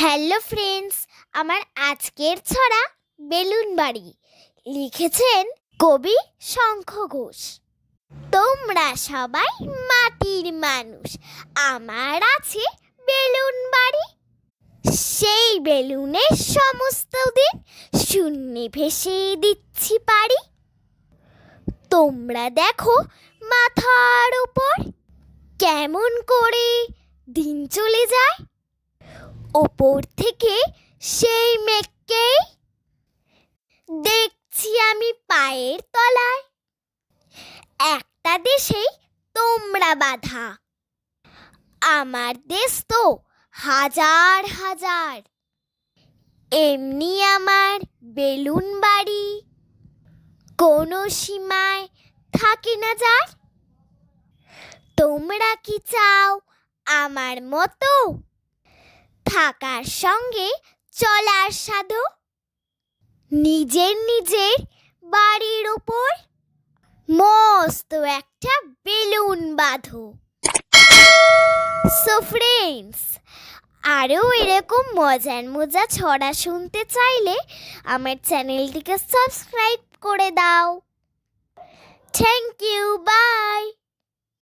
Hello friends, আমার আজকের ছড়া বেলুন বাড়ি লিখেছেন কবি শঙ্খ ঘোষ। তোমরা সবাই মাটির মানুষ, আমার আছে বেলুন বাড়ি। সেই বেলুনে সমস্ত দিন শূন্যে ভেসে দিচ্ছি পারি। তোমরা দেখো মাথার উপর কেমন করে দিন চলে যায়। ওপর থেকে সেই মেঘকেই দেখছি আমি পায়ের তলায়। একটা দেশেই তোমরা বাঁধা, আমার দেশ তো হাজার হাজার। এমনি আমার বেলুন বাড়ি, কোনো সীমায় থাকে না যার। তোমরা কি চাও আমার মতো থাকার সঙ্গে চলার সাধু? নিজের নিজের বাড়ির ওপর মস্ত একটা বেলুন বাঁধো। সো ফ্রেন্ডস, আরও এরকম মজার ছড়া শুনতে চাইলে আমার চ্যানেলটিকে সাবস্ক্রাইব করে দাও। Thank you, by.